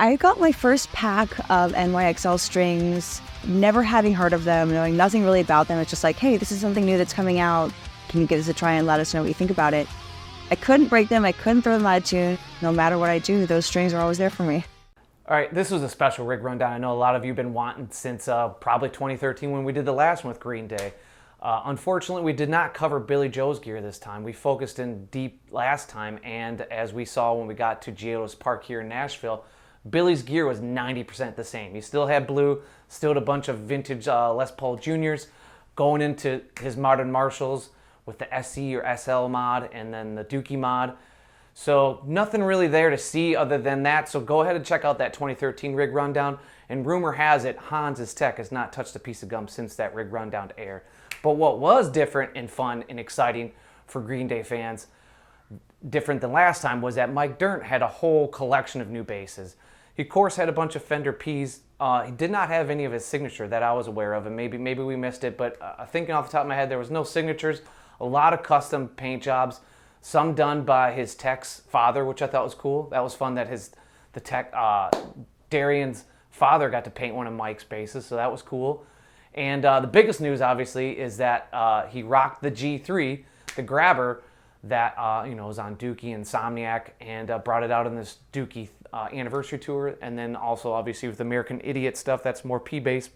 I got my first pack of NYXL strings, never having heard of them, knowing nothing really about them. It's just like, hey, this is something new that's coming out. Can you give us a try and let us know what you think about it? I couldn't break them. I couldn't throw them out of tune. No matter what I do, those strings are always there for me. All right, this was a special rig rundown. I know a lot of you have been wanting since probably 2013 when we did the last one with Green Day. Unfortunately, we did not cover Billy Joe's gear this time. We focused in deep last time, and as we saw when we got to GEODIS Park here in Nashville, Billy's gear was 90% the same. He still had blue, still had a bunch of vintage Les Paul Juniors, going into his modern Marshalls with the SE or SL mod and then the Dookie mod. So nothing really there to see other than that. So go ahead and check out that 2013 rig rundown. And rumor has it, Hans's tech has not touched a piece of gum since that rig rundown to air. But what was different and fun and exciting for Green Day fans, different than last time, was that Mike Dirnt had a whole collection of new basses. He, of course, had a bunch of Fender Ps. He did not have any of his signature that I was aware of, and maybe we missed it, but thinking off the top of my head, there was no signatures, a lot of custom paint jobs, some done by his tech's father, which I thought was cool. That was fun that the tech, Darian's father got to paint one of Mike's basses, so that was cool. And the biggest news, obviously, is that he rocked the G3, the grabber, that was on Dookie Insomniac, and brought it out in this Dookie anniversary tour, and then also obviously with American Idiot stuff, that's more P-based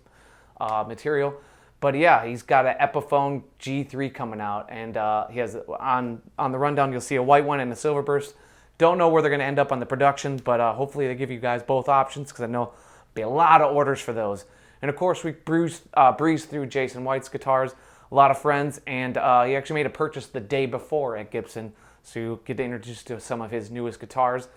material. But yeah, he's got an Epiphone G3 coming out, and he has on the rundown you'll see a white one and a silver burst. Don't know where they're going to end up on the production, but hopefully they give you guys both options, because I know there'll be a lot of orders for those. And of course we breezed through Jason White's guitars, a lot of friends, and he actually made a purchase the day before at Gibson, so you get introduced to some of his newest guitars.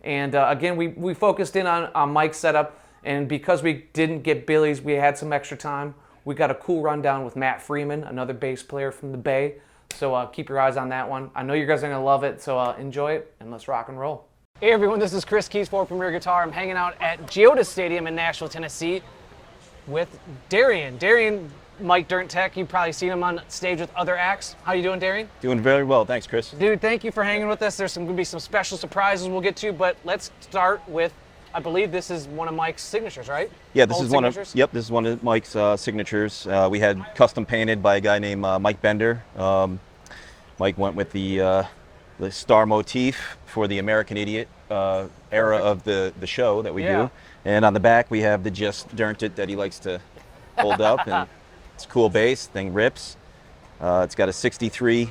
And again, we focused in on Mike's setup, and because we didn't get Billy's, we had some extra time. We got a cool rundown with Matt Freeman, another bass player from the Bay, so keep your eyes on that one. I know you guys are going to love it, so enjoy it, and let's rock and roll. Hey everyone, this is Chris Kies for Premier Guitar. I'm hanging out at GEODIS Stadium in Nashville, Tennessee with Darian. Darian, Mike Dirnt Tech, you've probably seen him on stage with other acts. How you doing, Darian? Doing very well, thanks, Chris. Dude, thank you for hanging with us. There's going to be some special surprises we'll get to, but let's start with, I believe this is one of Mike's signatures, right? Yeah, this is one of Mike's signatures. We had custom painted by a guy named Mike Bender. Mike went with the star motif for the American Idiot era of the show that we do. And on the back we have the Just Dirnt It that he likes to hold up, and it's a cool bass, thing rips. It's got a 63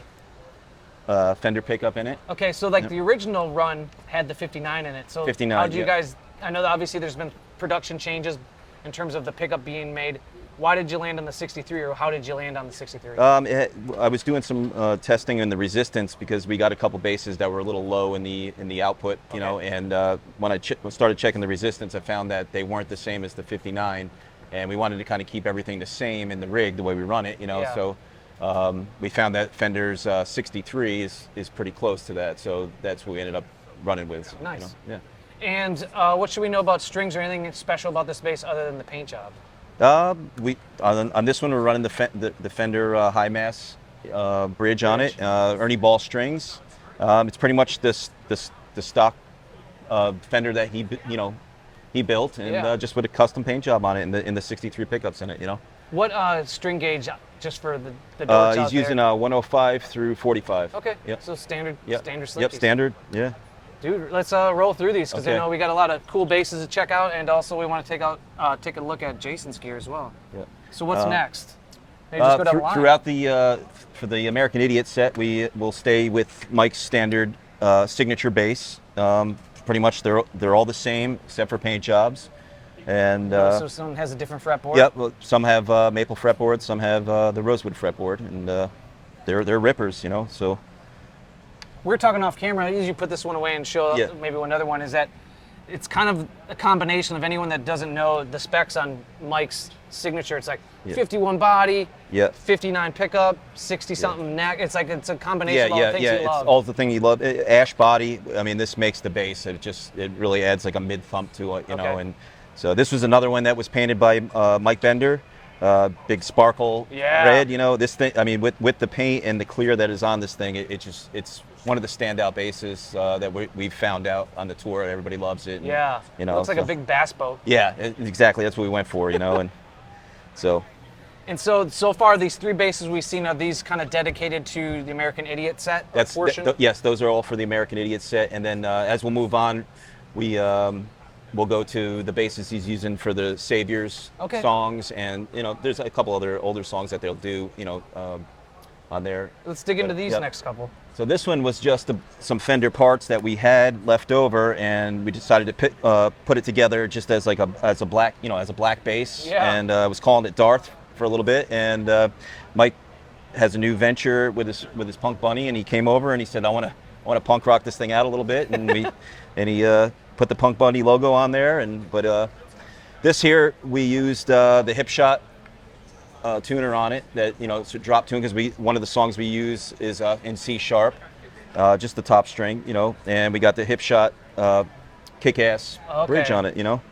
Fender pickup in it. Okay, so like the original run had the 59 in it. So 59, how did you guys, I know that obviously there's been production changes in terms of the pickup being made. Why did you land on the 63, or how did you land on the 63? I was doing some testing in the resistance because we got a couple basses that were a little low in the output, you know, and when I started checking the resistance, I found that they weren't the same as the 59, and we wanted to kind of keep everything the same in the rig, the way we run it, you know, so we found that Fender's 63 is pretty close to that, so that's what we ended up running with. Nice. You know? Yeah. And what should we know about strings or anything special about this bass other than the paint job? On this one we're running the Fender High Mass bridge on it, Ernie Ball strings. It's pretty much the stock Fender that he built, and just with a custom paint job on it, in the 63 pickups in it, you know. What string gauge, just for the dorks he's using 105 through 45. Okay. Yep. So standard slickies. Yep, standard. Yeah. Dude, let's roll through these, because I know we got a lot of cool basses to check out, and also we want to take a look at Jason's gear as well. Yeah. So what's next? Maybe just go down the line. Throughout for the American Idiot set, we will stay with Mike's standard signature bass. Pretty much they're all the same except for paint jobs. And so some has a different fretboard? Yep. Well, some have maple fretboard, some have the rosewood fretboard, and they're rippers, you know. So. We're talking off camera, as you put this one away and show maybe another one, is that it's kind of a combination of anyone that doesn't know the specs on Mike's signature. It's like 51 body, 59 pickup, 60 something neck. It's like it's a combination of all the things you love. It's all the thing you love. Ash body. I mean, this makes the bass. It really adds like a mid thump to it, you know. And so this was another one that was painted by Mike Bender. Big sparkle red, you know. This thing, I mean, with the paint and the clear that is on this thing, it's one of the standout basses that we've found out on the tour. Everybody loves it. And, Yeah, you know, looks like a big bass boat. Yeah, exactly. That's what we went for, you know, and so. And so far, these 3 basses we've seen, are these kind of dedicated to the American Idiot set portion? Yes, those are all for the American Idiot set. And then as we'll move on, we'll go to the basses he's using for the Saviors songs. And, you know, there's a couple other older songs that they'll do, you know, on there. Let's dig into these next couple. So this one was just some Fender parts that we had left over, and we decided to put it together just as like as a black bass. Yeah. And I was calling it Darth for a little bit, and Mike has a new venture with his punk bunny, and he came over and he said, I want to punk rock this thing out a little bit, and he put the punk bunny logo on there, but this here we used the Hipshot tuner on it, that, you know, it's a drop tune, because one of the songs we use is in C sharp, just the top string, you know, and we got the Hipshot kick-ass bridge on it, you know,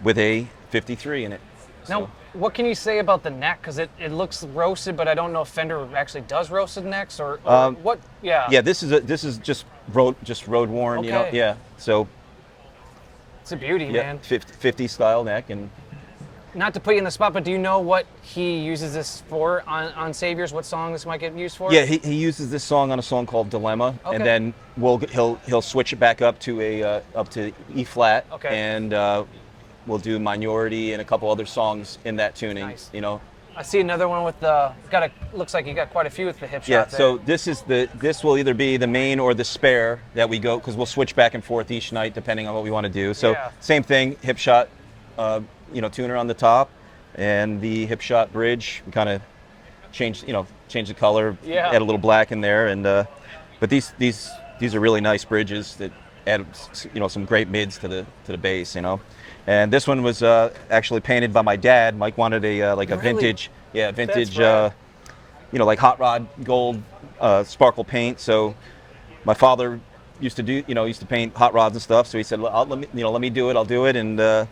with a 53 in it. Now, what can you say about the neck? Because it looks roasted, but I don't know if Fender actually does roasted necks or what. Yeah. Yeah, this is just road worn. Okay. You know. Yeah. So. It's a beauty, man. 50 style neck, and. Not to put you in the spot, but do you know what he uses this for on Saviors? What song this might get used for? Yeah, he uses this song on a song called Dilemma, and then he'll switch it back up to E flat, and we'll do Minority and a couple other songs in that tuning. Nice. You know. I see another one with looks like you got quite a few with the Hipshot. Yeah, there. so this will either be the main or the spare that we go, because we'll switch back and forth each night depending on what we want to do. So same thing, Hipshot, tuner on the top, and the Hipshot bridge. We kind of change the color, add a little black in there, and but these are really nice bridges that add some great mids to the bass, you know. And this one was actually painted by my dad. Mike wanted a vintage, like hot rod gold sparkle paint. So my father used to paint hot rods and stuff. So he said, let me do it. I'll do it. And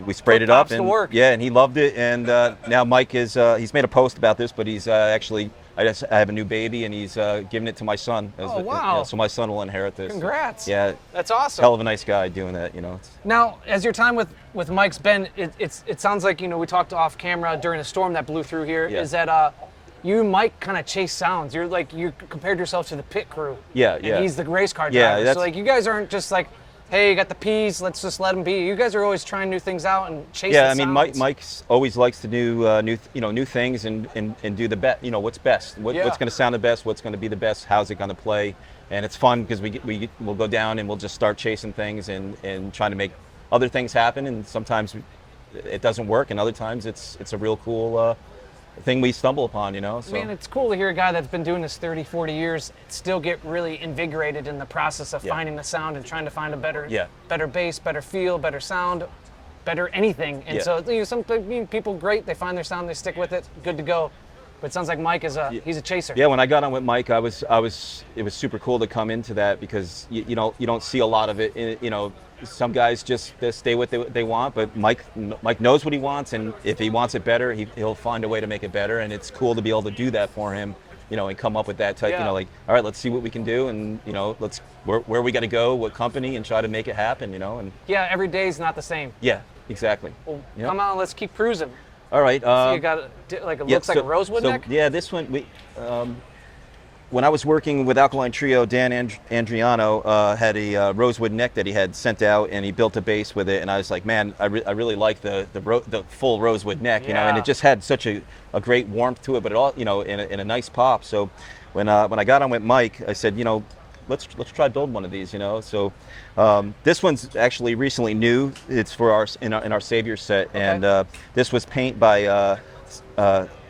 we sprayed it up. And yeah, and he loved it. And now Mike he's made a post about this, but he's actually, I have a new baby, and he's giving it to my son. Oh, wow. So my son will inherit this. Congrats. Yeah. That's awesome. Hell of a nice guy doing that, you know. Now, as your time with Mike's been, it sounds like, we talked off camera during the storm that blew through here, is that you and Mike kind of chase sounds. You compared yourself to the pit crew. Yeah, and he's the race car driver. Yeah, so you guys aren't just like, hey, you got the peas, let's just let them be. You guys are always trying new things out and chasing sounds. Yeah, I mean, Mike's always likes to do new things and do the best. What's best. What's going to sound the best. What's going to be the best. How's it going to play? And it's fun because we'll go down and we'll just start chasing things and trying to make other things happen. And sometimes it doesn't work, and other times it's a real cool thing we stumble upon, So. Man, it's cool to hear a guy that's been doing this 30, 40 years still get really invigorated in the process of finding the sound and trying to find a better bass, better feel, better sound, better anything. And so some people, great, they find their sound, they stick with it, good to go. But it sounds like Mike he's a chaser. Yeah, when I got on with Mike, it was super cool to come into that, because you don't see a lot of it. Some guys just stay with what they want, but Mike knows what he wants, and if he wants it better, he'll find a way to make it better. And it's cool to be able to do that for him, and come up with that type. All right, let's see what we can do, and let's where we got to go, what company, and try to make it happen. And every day's not the same. Yeah, exactly. Well, come on, let's keep cruising. All right. So you got looks like a rosewood neck? Yeah, this one, when I was working with Alkaline Trio, Dan Andriano had a rosewood neck that he had sent out, and he built a bass with it. And I was like, man, I really like the full rosewood neck, and it just had such a great warmth to it, but it all, in a nice pop. So when I got on with Mike, I said, let's try build one of these, So this one's actually recently new. It's for in our Savior set, and this was paint by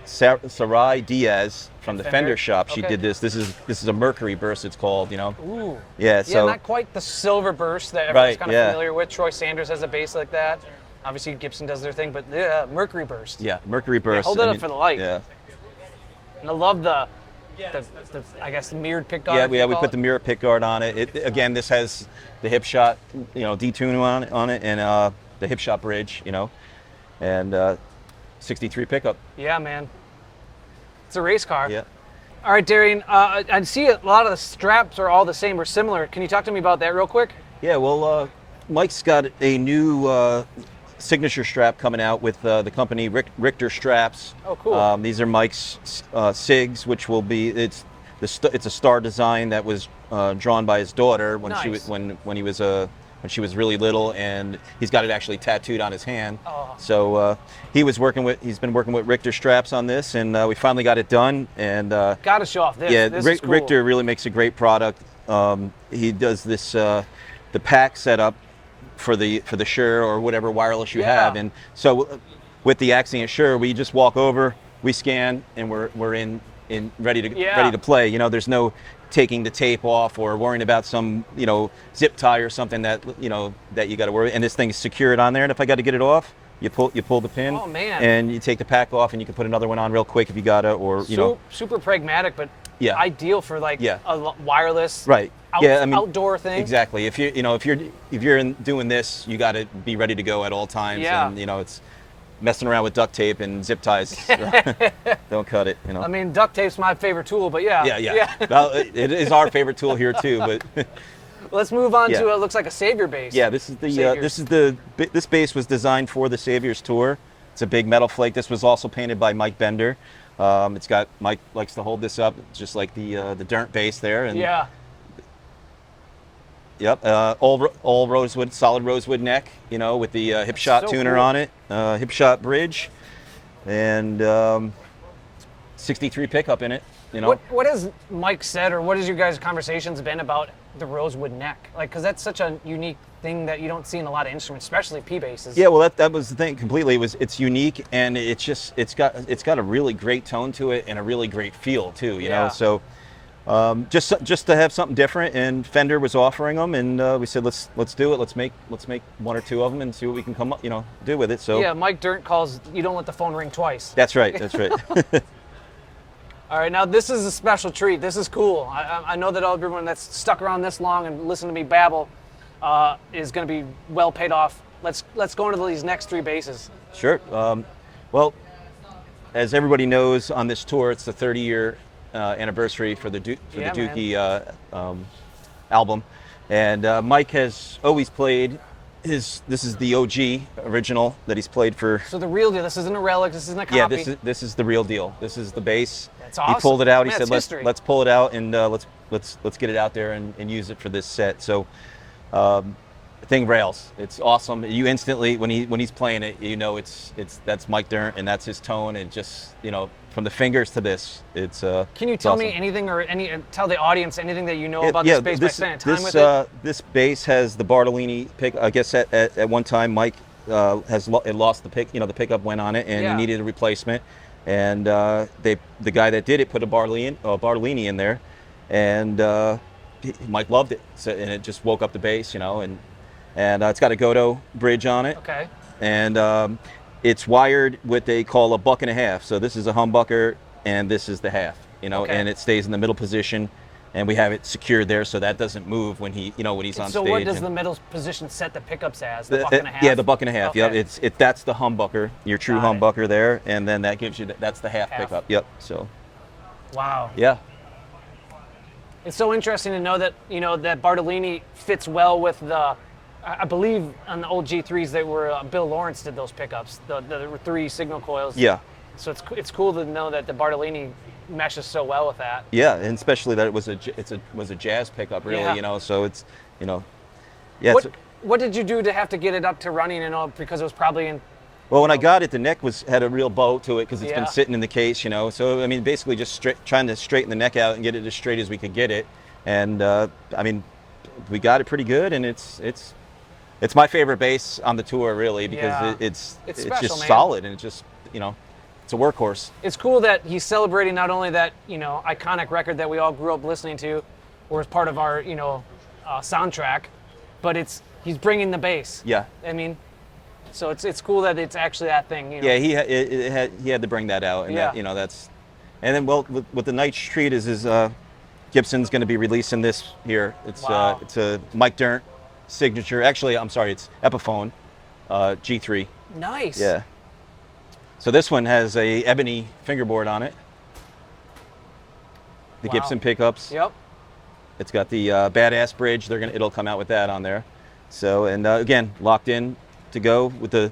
Sarai Diaz from the Fender shop. She did this. This is a Mercury burst, it's called, Ooh. Yeah, so not quite the silver burst that everyone's kind of familiar with. Troy Sanders has a bass like that. Obviously Gibson does their thing, but Mercury burst. Yeah, Mercury burst. Hold it up for the light. Yeah. And I love the I guess the mirrored pickguard. Yeah, we put the mirror pickguard on it. Again, this has the Hipshot, detune on it, and the Hipshot bridge, and 63 pickup. Yeah, man. It's a race car. Yeah. All right, Darian, I see a lot of the straps are all the same or similar. Can you talk to me about that real quick? Yeah, well, Mike's got a new signature strap coming out with the company Richter straps. Oh, cool. These are Mike's SIGs, which will be it's a star design that was drawn by his daughter when she was when she was really little, and he's got it actually tattooed on his hand. Oh. So he's been working with Richter straps on this, and we finally got it done. And got to show off this. Yeah, this is cool. Richter really makes a great product. He does this the pack setup for the Shure or whatever wireless you have, and so with the Axient Shure, we just walk over, we scan, and we're in ready to play. You know, there's no taking the tape off or worrying about some zip tie or something that that you got to worry. And this thing is secured on there, and if I got to get it off, you pull the pin. Oh, man. And you take the pack off, and you can put another one on real quick if you got to, or super pragmatic, but yeah, ideal for like a wireless right. outdoor thing. Exactly. If you're doing this, you got to be ready to go at all times. Yeah. And it's messing around with duct tape and zip ties. Don't cut it. I mean, duct tape's my favorite tool, but yeah. Well, it is our favorite tool here too. But let's move on to it looks like a Savior bass. Yeah, this bass was designed for the Saviors tour. It's a big metal flake. This was also painted by Mike Bender. Mike likes to hold this up just like the Dirtn bass there. And yeah. Yep, all rosewood, solid rosewood neck, with the hip shot tuner on it, hip shot bridge, and 63 pickup in it. What has Mike said, or what has your guys' conversations been about the rosewood neck? Like, because that's such a unique thing that you don't see in a lot of instruments, especially P basses. Yeah, well, that was the thing completely. It's unique, and it's got a really great tone to it and a really great feel too. You know, so. Just to have something different, and Fender was offering them, and we said let's do it. Let's make one or two of them and see what we can come up, do with it. So yeah, Mike Dirnt calls you don't let the phone ring twice. That's right. That's right. All right, now this is a special treat. This is cool. I know that everyone that's stuck around this long and listened to me babble is going to be well paid off. Let's go into these next three basses. Sure. Well, as everybody knows, on this tour, it's the 30-year anniversary for the Dookie album, and Mike has always played this is the OG original that he's played for. So the real deal. This isn't a relic. This isn't a copy. Yeah, this is the real deal. This is the bass. That's awesome. He pulled it out. He said, history. let's pull it out and let's get it out there and use it for this set. So the thing rails. It's awesome. You instantly when he's playing it, that's Mike Dirnt, and that's his tone, and just from the fingers to this, it's Can you tell me anything or tell the audience anything that you know about this bass by spending time with it? This bass has the Bartolini pick. I guess at one time Mike lost the pick. The pickup went on it, and he needed a replacement. And the guy that did it put a Bartolini in there, and Mike loved it. So, and it just woke up the bass, and it's got a Godo bridge on it. Okay. And it's wired what they call a buck and a half. So this is a humbucker, and this is the half. And it stays in the middle position, and we have it secured there, so that doesn't move when he's on stage. So what does the middle position set the pickups as? The buck and a half. Yeah, the buck and a half. Okay. Yep. That's the humbucker, your true humbucker there, and then that gives you that's the half pickup. Yep. So. Wow. Yeah. It's so interesting to know that that Bartolini fits well with the. I believe on the old G3s they were Bill Lawrence did those pickups, the 3 signal coils. Yeah. So it's cool to know that the Bartolini meshes so well with that. Yeah, and especially that it was a jazz pickup, really. Yeah. So it's yeah. What did you do to have to get it up to running because it was probably in. Well, when I got it, the neck had a real bow to it because it's been Yeah. sitting in the case, So I mean, basically just trying to straighten the neck out and get it as straight as we could get it, and I mean, we got it pretty good, and it's my favorite bass on the tour, really, because it's special, just man. solid, and it's just it's a workhorse. It's cool that he's celebrating not only that iconic record that we all grew up listening to, or as part of our soundtrack, but he's bringing the bass. Yeah. I mean, so it's cool that it's actually that thing. Yeah, he had to bring that out, and that's, and then with the Night's Treat is Gibson's going to be releasing this here. It's it's a Mike Dirnt signature. Actually, I'm sorry, it's Epiphone G3. Nice. Yeah. So this one has a ebony fingerboard on it. the Gibson pickups. Yep. It's got the badass bridge. It'll come out with that on there. So, and again, locked in to go with the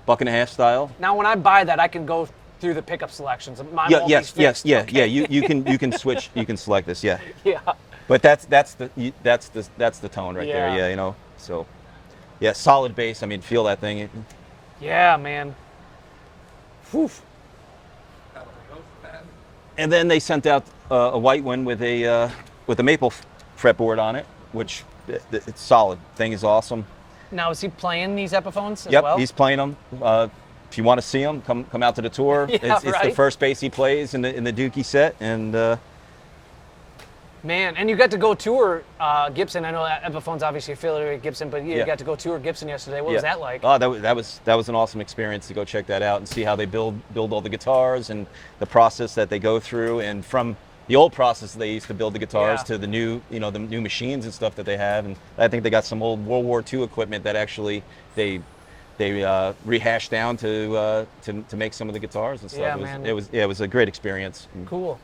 buck-and-a-half style. Now, when I buy that, I can go through the pickup selections. Yes. Okay. You can switch. You can select this. Yeah. Yeah. But that's the tone right there. Yeah, you know. So, yeah, solid bass. I mean, feel that thing. Yeah, man. Whew. And then they sent out a white one with a maple fretboard on it, which it's solid. Thing is awesome. Now, is he playing these Epiphones as Yep, well? he's playing them. If you want to see him, come out to the tour. Yeah, it's the first bass he plays in the Dookie set, and man, and you got to go tour Gibson. I know Epiphone's obviously affiliated with Gibson, but you got to go tour Gibson yesterday. What was that like? Oh, that was an awesome experience to go check that out and see how they build all the guitars and the process that they go through, and from the old process they used to build the guitars to the new, the new machines and stuff that they have. And I think they got some old World War II equipment that actually they rehashed down to make some of the guitars and stuff. Yeah, man. It was a great experience. Cool.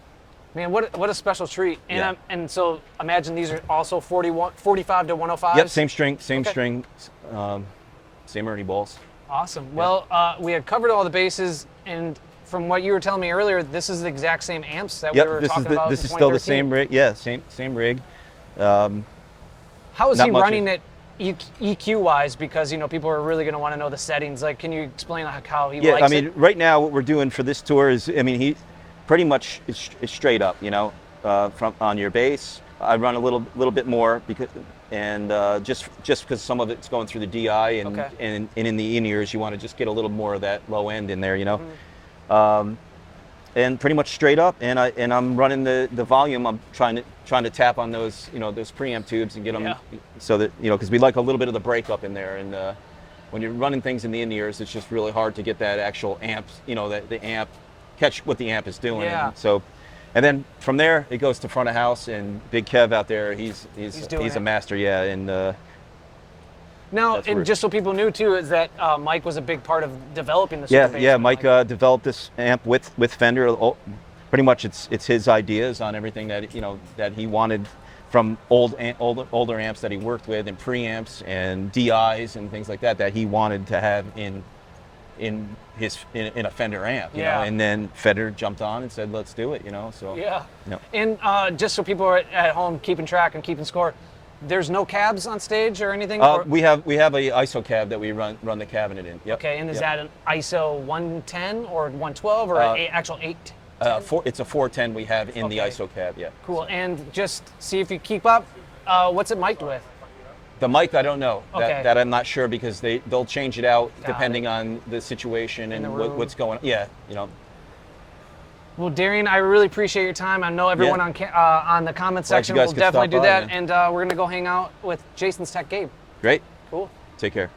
Man, what a special treat. And and so imagine these are also 45 to 105. Yep, same string, same Ernie balls. Awesome. Yeah. Well, we had covered all the bases, and from what you were telling me earlier, this is the exact same amps that we were talking about. This is still the same rig. Yeah, same rig. How is he running it EQ wise? Because people are really going to want to know the settings. Like, can you explain how he likes it? Yeah, I mean, right now what we're doing for this tour is, he pretty much is straight up. From on your bass, I run a little bit more because just because some of it's going through the DI and in the in-ears, you want to just get a little more of that low end in there. And pretty much straight up, and I'm running the volume. I'm trying to tap on those those preamp tubes and get them so that because we like a little bit of the breakup in there. And when you're running things in the in-ears, it's just really hard to get that actual amp, the amp, catch what the amp is doing. Yeah. And then from there it goes to front of house, and Big Kev out there, he's a master. Yeah, and. Now, and just so people knew too, is that Mike was a big part of developing this. Yeah. Mike developed this amp with Fender. Pretty much, it's his ideas on everything that that he wanted from older amps that he worked with, and preamps and DIs and things like that he wanted to have in a Fender amp. And then Fender jumped on and said, "Let's do it." So yeah. And just so people are at home keeping track and keeping score. There's no cabs on stage or anything? We have a ISO cab that we run the cabinet in. Yep. Okay, and is that an ISO 110 or 112 or an actual 8? It's a 410 we have in the ISO cab. Yeah. Cool. And just see if you keep up. What's it mic'd with? The mic, I don't know. Okay. That I'm not sure, because they'll change it out depending on the situation and what's going on. Yeah. Well, Darian, I really appreciate your time. I know everyone on the comment section will definitely do that, and we're gonna go hang out with Jason's tech, Gabe. Great. Cool. Take care.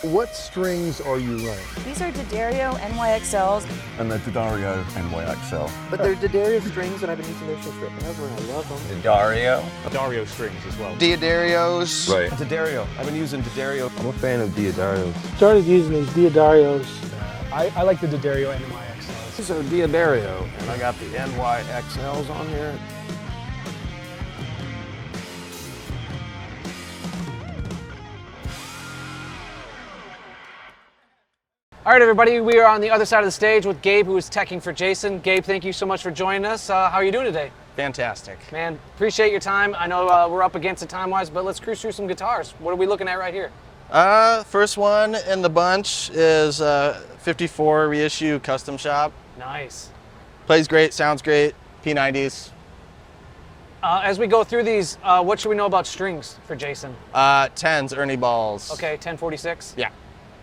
What strings are you running? These are D'Addario NYXLs. And the D'Addario NYXL. But they're D'Addario strings, and I've been using those since forever, and I love them. D'Addario strings as well. D'Addarios. Right. D'Addario. I've been using D'Addario. I'm a fan of D'Addarios. Started using these D'Addarios. I like the D'Addario NYXLs. These are D'Addario, and I got the NYXLs on here. All right, everybody, we are on the other side of the stage with Gabe, who is teching for Jason. Gabe, thank you so much for joining us. How are you doing today? Fantastic. Man, appreciate your time. I know we're up against it time-wise, but let's cruise through some guitars. What are we looking at right here? First one in the bunch is 54 reissue custom shop. Nice. Plays great, sounds great, P90s. As we go through these, what should we know about strings for Jason? 10s, Ernie balls. Okay, 1046? Yeah.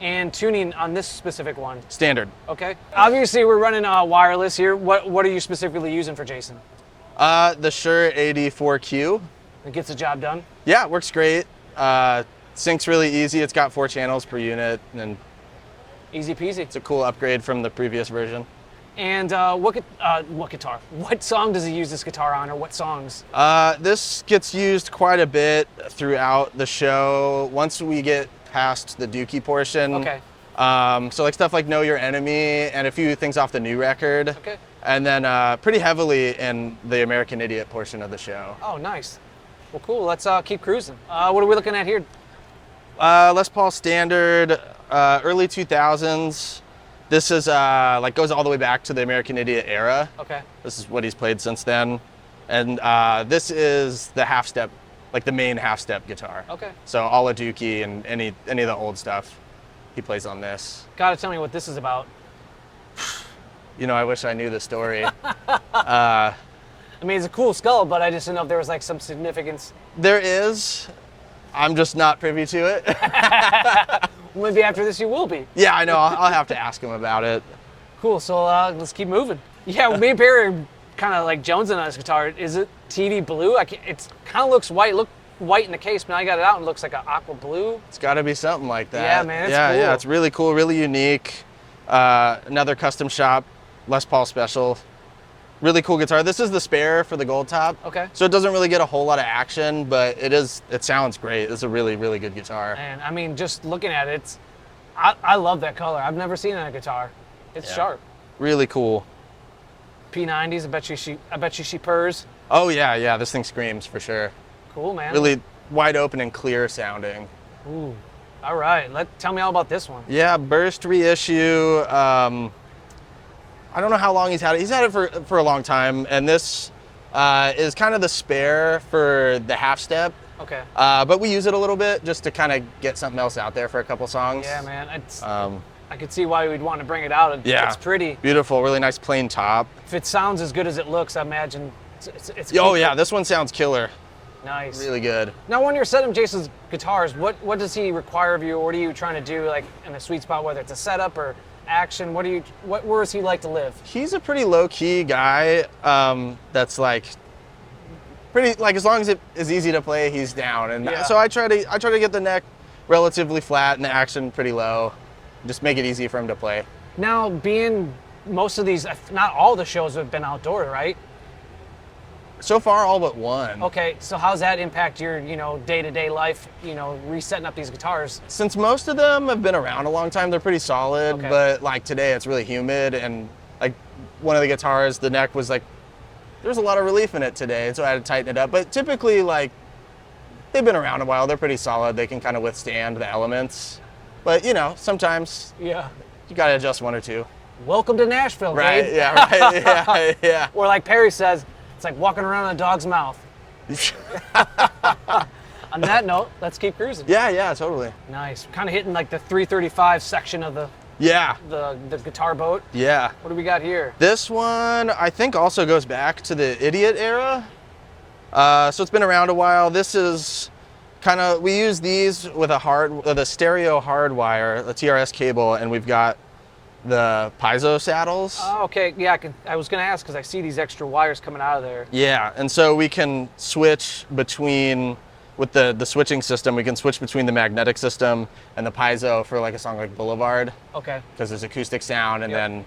And tuning on this specific one? Standard. Okay. Obviously, we're running wireless here. What are you specifically using for Jason? The Shure AD4Q. It gets the job done? Yeah, it works great. Syncs really easy. It's got 4 channels per unit, and easy peasy. It's a cool upgrade from the previous version. And what guitar? What song does he use this guitar on, or what songs? This gets used quite a bit throughout the show. Once we get past the Dookie portion. Okay. So like stuff like Know Your Enemy and a few things off the new record. Okay. and then pretty heavily in the American Idiot portion of the show. Oh, nice. Well, cool. Let's keep cruising. What are we looking at here? Les Paul Standard, early 2000s. This is like goes all the way back to the American Idiot era. Okay. This is what he's played since then. And this is the half step, like the main half step guitar. Okay. So all of Dookie and any of the old stuff, he plays on this. Gotta tell me what this is about. You know, I wish I knew the story. I mean, it's a cool skull, but I just didn't know if there was like some significance. There is. I'm just not privy to it. Maybe after this you will be. Yeah, I know. I'll have to ask him about it. Cool, so let's keep moving. Yeah, me and Perry are kind of like jonesing on this guitar. Is it TV blue? It kind of looks white. Look white in the case, but now I got it out and it looks like an aqua blue. It's got to be something like that. Yeah, man, it's cool. Yeah, it's really cool, really unique. Another custom shop, Les Paul special. Really cool guitar. This is the spare for the gold top. Okay. So it doesn't really get a whole lot of action, but it sounds great. It's a really, really good guitar. And I mean, just looking at it, I love that color. I've never seen it on a guitar. It's sharp. Really cool. P90s, I bet you she purrs. Oh yeah, this thing screams for sure. Cool, man. Really wide open and clear sounding. Ooh. All right, tell me all about this one. Yeah, burst reissue. I don't know how long he's had it. He's had it for a long time, and this is kind of the spare for the half step. Okay. But we use it a little bit just to kind of get something else out there for a couple songs. Yeah, man. I could see why we'd want to bring it out. It's pretty. Beautiful, really nice plain top. If it sounds as good as it looks, I imagine it's Oh yeah, this one sounds killer. Nice. Really good. Now, when you're setting Jason's guitars, what does he require of you, or what are you trying to do, like in a sweet spot, whether it's a setup or action? Where does he like to live? He's a pretty low-key guy. That's like pretty, like, as long as it is easy to play, he's down. And so I try to get the neck relatively flat and the action pretty low, just make it easy for him to play. Now, being most of these, not all the shows have been outdoor, right? So far, all but one. Okay, so how's that impact your, day-to-day life, resetting up these guitars? Since most of them have been around a long time, they're pretty solid, Okay. but like today it's really humid, and like one of the guitars, the neck was like, there's a lot of relief in it today, so I had to tighten it up. But typically, like, they've been around a while, they're pretty solid, they can kind of withstand the elements. But sometimes you gotta adjust one or two. Welcome to Nashville, Right, Gabe. yeah, right, yeah. Or like Perry says, it's like walking around in a dog's mouth. On that note, let's keep cruising. Yeah, totally. Nice. Kind of hitting like the 335 section of the guitar boat. Yeah. What do we got here? This one, I think, also goes back to the Idiot era. So it's been around a while. This is we use these with a stereo hardwire, a TRS cable, and we've got the piezo saddles. Oh, okay. Yeah, I was going to ask because I see these extra wires coming out of there. Yeah, and so we can switch between, with the switching system, we can switch between the magnetic system and the piezo for like a song like Boulevard. Okay. Because there's acoustic sound and then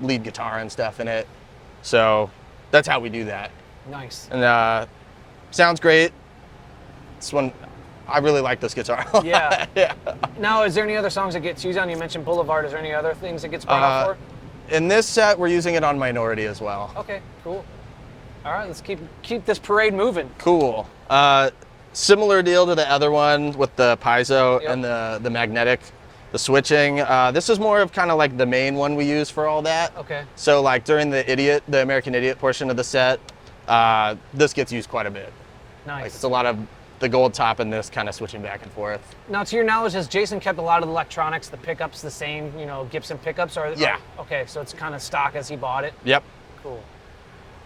lead guitar and stuff in it. So that's how we do that. Nice. And sounds great. This one, I really like this guitar. Yeah. Yeah. Now, is there any other songs that gets used on? You mentioned Boulevard. Is there any other things that gets brought up for? In this set, we're using it on Minority as well. Okay, cool. All right, let's keep this parade moving. Cool. Similar deal to the other one with the piezo and the magnetic, the switching. This is more of kind of like the main one we use for all that. Okay. So like during the American Idiot portion of the set, this gets used quite a bit. Nice. Like it's a lot of the gold top and this kind of switching back and forth. Now, to your knowledge, has Jason kept a lot of the electronics, the pickups, the same, Gibson pickups? Yeah. Okay, so it's kind of stock as he bought it? Yep. Cool.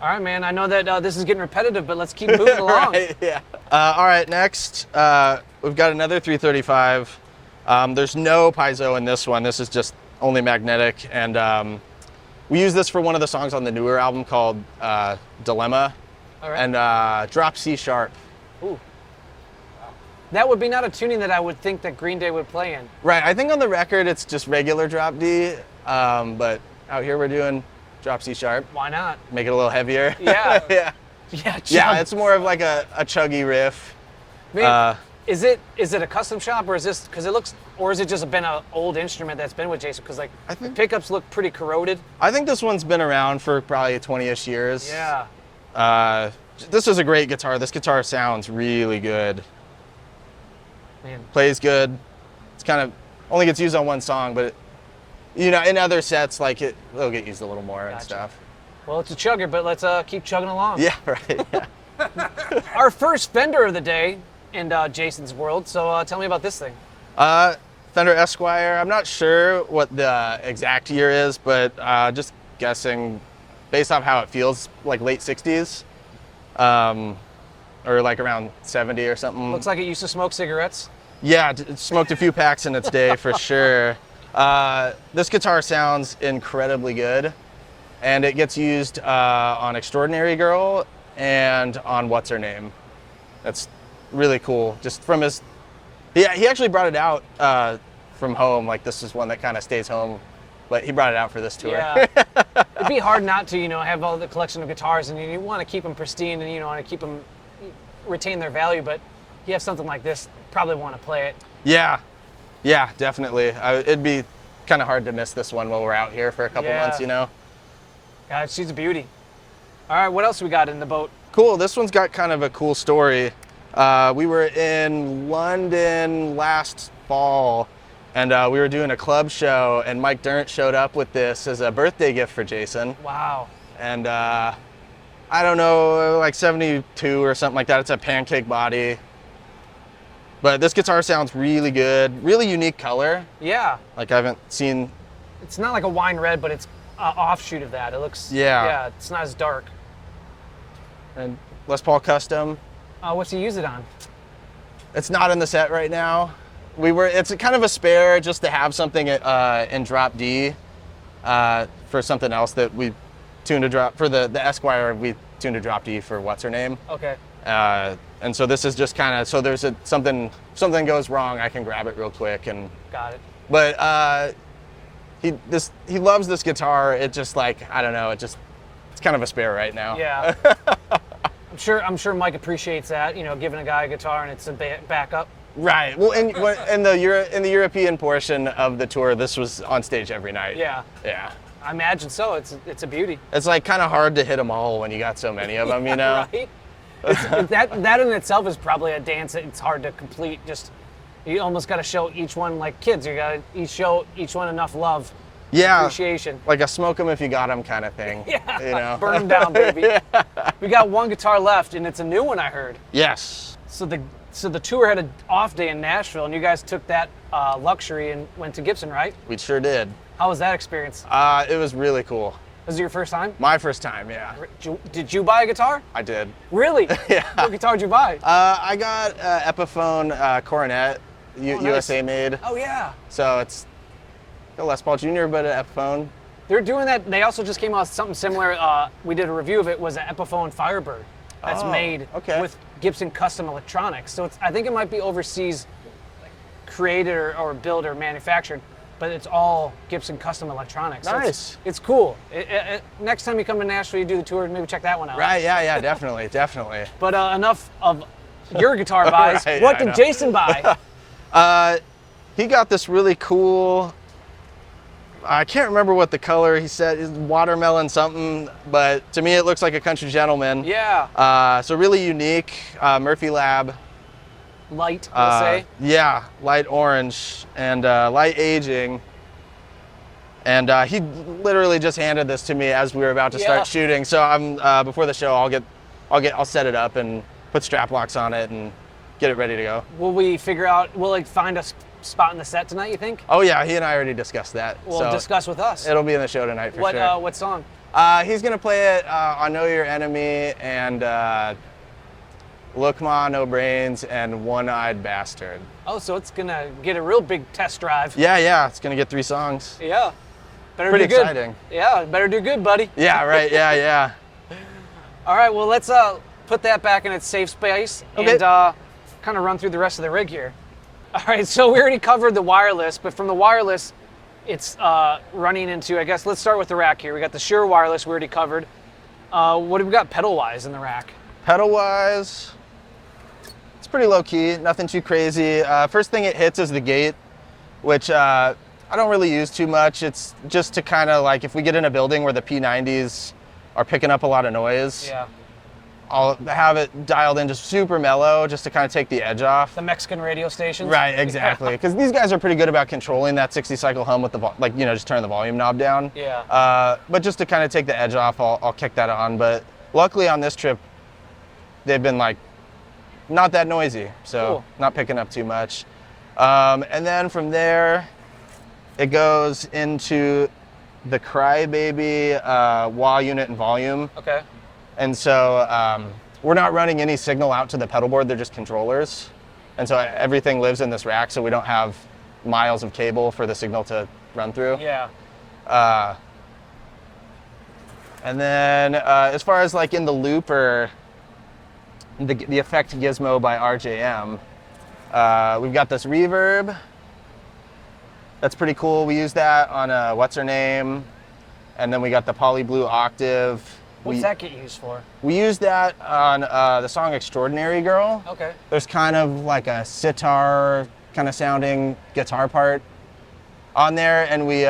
All right, man, I know that this is getting repetitive, but let's keep moving along. Right, yeah. All right, next, we've got another 335. There's no piezo in this one. This is just only magnetic. And we use this for one of the songs on the newer album called Dilemma. All right. And Drop C Sharp. Ooh. That would be not a tuning that I would think that Green Day would play in. Right, I think on the record it's just regular drop D, but out here we're doing drop C Sharp. Why not? Make it a little heavier. Yeah. Yeah. Yeah, Yeah, it's more of like a chuggy riff. Man, is it a custom shop, or is this, because it looks or has it just been an old instrument that's been with Jason? Because like I think- the pickups look pretty corroded. I think this one's been around for probably 20-ish years. Yeah. This is a great guitar. This guitar sounds really good. Man. Plays good. It's kind of only gets used on one song, but you know, in other sets, like it'll get used a little more and Gotcha. stuff. Well, it's a chugger, but let's keep chugging along. Yeah, right. Yeah. Our first Fender of the day in Jason's world. So tell me about this thing. Fender Esquire. I'm not sure what the exact year is, but just guessing based off how it feels, like late 60s, or like around 70 or something. Looks like it used to smoke cigarettes. Yeah, it smoked a few packs in its day for sure. This guitar sounds incredibly good, and it gets used on Extraordinary Girl and on What's Her Name. That's really cool. Just from his, yeah, he actually brought it out from home. Like this is one that kind of stays home, but he brought it out for this tour. Yeah. It'd be hard not to, have all the collection of guitars, and you want to keep them pristine, and want to keep them retain their value. But you have something like this, probably want to play it. Yeah, definitely. It'd be kind of hard to miss this one while we're out here for a couple months, God, she's a beauty. All right, what else we got in the boat? Cool, this one's got kind of a cool story. We were in London last fall, and we were doing a club show, and Mike Dirnt showed up with this as a birthday gift for Jason. Wow. And I don't know, like 72 or something like that. It's a pancake body. But this guitar sounds really good, really unique color. Yeah. Like I haven't seen. It's not like a wine red, but it's an offshoot of that. It looks, Yeah, it's not as dark. And Les Paul Custom. What's he use it on? It's not in the set right now. It's kind of a spare just to have something in drop D for something else that we tuned to drop, for the Esquire, we tuned to drop D for What's Her Name. Okay. And so this is just kind of, so there's something goes wrong, I can grab it real quick and. Got it. But he loves this guitar. It just like, I don't know, it's kind of a spare right now. Yeah. I'm sure Mike appreciates that, giving a guy a guitar and it's a backup. Right. Well, in the European portion of the tour, this was on stage every night. Yeah. Yeah. I imagine so. It's a beauty. It's like kind of hard to hit them all when you got so many of them, Right? That in itself is probably a dance that it's hard to complete. Just you almost got to show each one, like kids. You got to show each one enough love, appreciation. Like a smoke 'em if you got 'em kind of thing. Yeah, burn them down, baby. Yeah. We got one guitar left, and it's a new one, I heard. Yes. So the tour had an off day in Nashville, and you guys took that luxury and went to Gibson, right? We sure did. How was that experience? It was really cool. Was it your first time? My first time, yeah. Did you buy a guitar? I did. Really? Yeah. What guitar did you buy? I got Epiphone Coronet, nice. USA made. Oh yeah. So it's a Les Paul Jr., but an Epiphone. They're doing that. They also just came out with something similar. We did a review of it. Was an Epiphone Firebird that's made with Gibson custom electronics. So I think it might be overseas created or built or manufactured, but it's all Gibson custom electronics. Nice. So it's cool. Next time you come to Nashville, you do the tour, maybe check that one out. Right, yeah, definitely. But enough of your guitar buys. Right, what did Jason buy? He got this really cool, I can't remember what the color he said, is watermelon something, but to me it looks like a country gentleman. Yeah. So really unique, Murphy Lab. Light, we'll say. Yeah, light orange and light aging. And he literally just handed this to me as we were about to start shooting. So I'm before the show, I'll set it up and put strap locks on it and get it ready to go. Will we figure out? Will find a spot in the set tonight? You think? Oh yeah, he and I already discussed that. Well, so discuss with us. It'll be in the show tonight for sure. What song? He's gonna play it on Know Your Enemy and Look Ma, No Brains and One-Eyed Bastard. Oh, so it's gonna get a real big test drive. Yeah, it's gonna get 3 songs. Yeah. Better Pretty do good. exciting. Yeah, better do good, buddy. Yeah, right, yeah. All right, well, let's put that back in its safe space and kind of run through the rest of the rig here. All right, so we already covered the wireless, but from the wireless, it's running into, I guess, let's start with the rack here. We got the Shure wireless we already covered. What do we got pedal-wise in the rack? Pedal-wise, it's pretty low-key, nothing too crazy. First thing it hits is the gate. which I don't really use too much. It's just to kind of like, if we get in a building where the P90s are picking up a lot of noise, Yeah. I'll have it dialed in just super mellow, just to kind of take the edge off. The Mexican radio stations. Right, exactly. Because these guys are pretty good about controlling that 60 cycle hum with the, just turn the volume knob down. Yeah. But just to kind of take the edge off, I'll kick that on. But luckily on this trip, they've been like, not that noisy. So Cool. not picking up too much. And then from there, it goes into the Crybaby wah unit and volume. Okay. And so we're not running any signal out to the pedal board, they're just controllers. And so everything lives in this rack, so we don't have miles of cable for the signal to run through. Yeah. And then as far as like in the looper, the effect gizmo by RJM, we've got this reverb. That's pretty cool. We use that on What's Her Name. And then we got the Poly Blue Octave. What's that get used for? We use that on the song Extraordinary Girl. Okay. There's kind of like a sitar kind of sounding guitar part on there, and we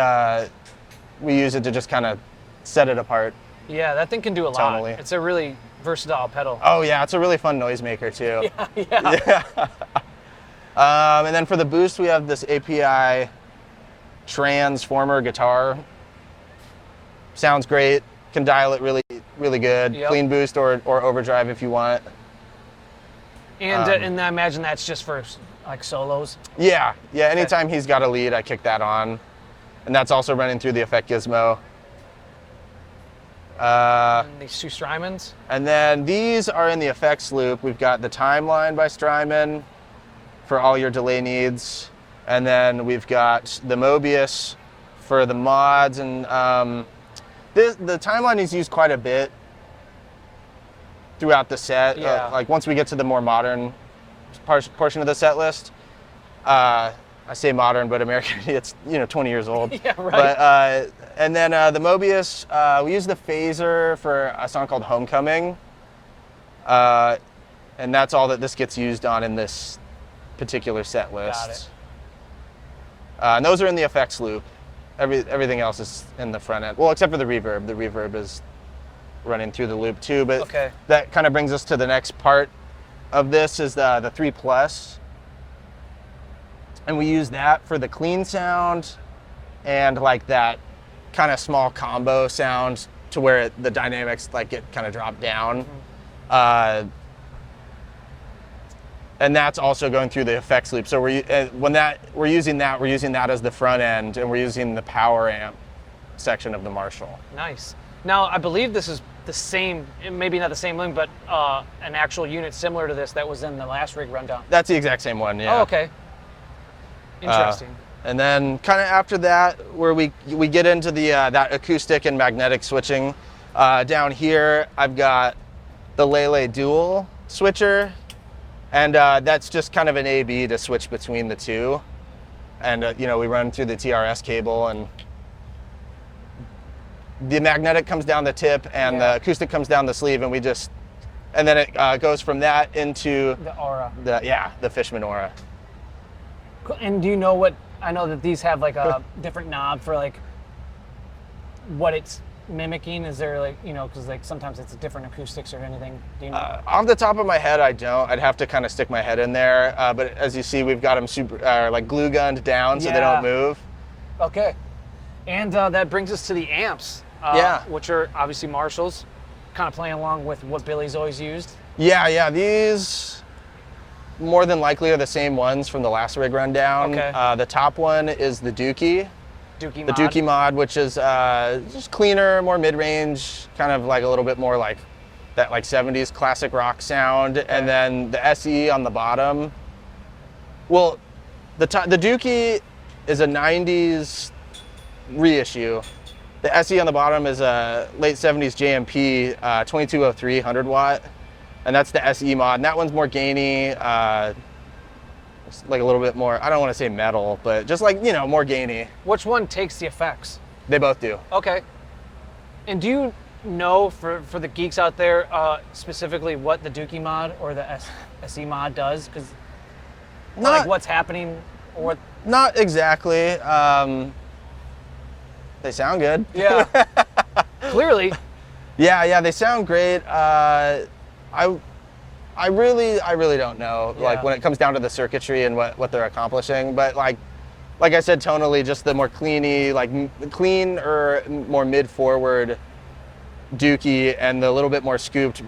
use it to just kind of set it apart. Yeah, that thing can do a lot. It's a really versatile pedal. Oh yeah, it's a really fun noisemaker too. Yeah. And then for the boost, we have this API transformer guitar. Sounds great. Can dial it really good. Yep. Clean boost or overdrive if you want. And I imagine that's just for like solos. Yeah. Anytime he's got a lead, I kick that on, and that's also running through the effect gizmo. And these two Strymons. And then these are in the effects loop. We've got the Timeline by Strymon for all your delay needs, and then we've got the Mobius for the mods, and the Timeline is used quite a bit throughout the set. Yeah. Like once we get to the more modern portion of the set list, I say modern, but American Idiot's 20 years old. Yeah, right. But and then the Mobius, we use the phaser for a song called Homecoming, and that's all that this gets used on in this particular set list. Got it. And those are in the effects loop. Everything else is in the front end. Well, except for the reverb. The reverb is running through the loop too. But Okay. that kind of brings us to the next part of this is the 3+. And we use that for the clean sound and like that kind of small combo sound to where the dynamics like get kind of dropped down. Mm-hmm. And that's also going through the effects loop. So we're using that as the front end, and we're using the power amp section of the Marshall. Nice. Now, I believe this is the same, maybe not the same link, but an actual unit similar to this that was in the last rig rundown. That's the exact same one, yeah. Oh, okay. Interesting. And then kind of after that, where we get into the that acoustic and magnetic switching, down here I've got the Lele Dual switcher. And that's just kind of an A/B to switch between the two. And, we run through the TRS cable, and the magnetic comes down the tip and the acoustic comes down the sleeve, and then it goes from that into the Aura. The Fishman Aura. Cool. And do you know what, I know that these have like a different knob for like what it's mimicking. Is there like, because like sometimes it's different acoustics or anything. Do you know? Off the top of my head, I don't. I'd have to kind of stick my head in there. But as you see, we've got them super like glue gunned down so they don't move. Okay. And that brings us to the amps. Which are obviously Marshalls, kind of playing along with what Billy's always used. Yeah. These more than likely are the same ones from the last rig rundown. Okay. The top one is the Dookie. The Dookie mod, which is just cleaner, more mid-range, kind of like a little bit more like that like 70s classic rock sound. Okay. And then the SE on the bottom. Well, the Dookie is a 90s reissue. The SE on the bottom is a late 70s JMP 2203 100 watt. And that's the SE mod. And that one's more gainy, like a little bit more, I don't want to say metal, but just like, more gainy. Which one takes the effects? They both do. Okay. And do you know, for the geeks out there, specifically what the Dookie mod or the SE mod does? Because like what's happening or what? Not exactly. They sound good. Yeah. Clearly. Yeah, they sound great. I really don't know, like when it comes down to the circuitry and what they're accomplishing. But like I said, tonally, just the more clean or more mid-forward Dookie and the little bit more scooped,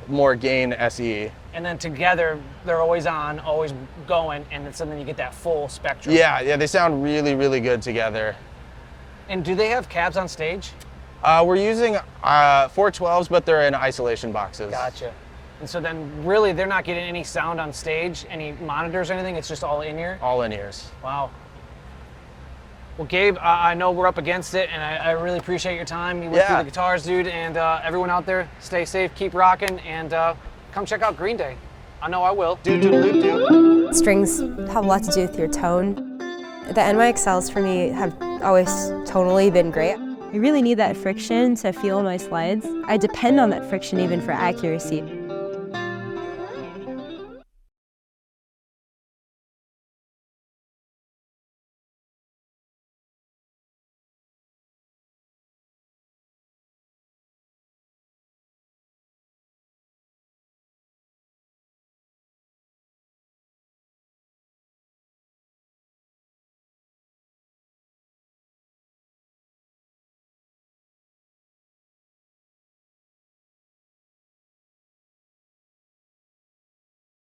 more gain SE. And then together, they're always on, always going, and so then you get that full spectrum. Yeah, they sound really, really good together. And do they have cabs on stage? We're using 412s, but they're in isolation boxes. Gotcha. And so then really they're not getting any sound on stage, any monitors or anything, it's just all in-ear? All in-ears. Wow. Well, Gabe, I know we're up against it, and I really appreciate your time. You went through the guitars, dude, and everyone out there, stay safe, keep rocking, and come check out Green Day. I know I will. Strings have a lot to do with your tone. The NYXLs for me have always tonally been great. I really need that friction to feel my slides. I depend on that friction even for accuracy.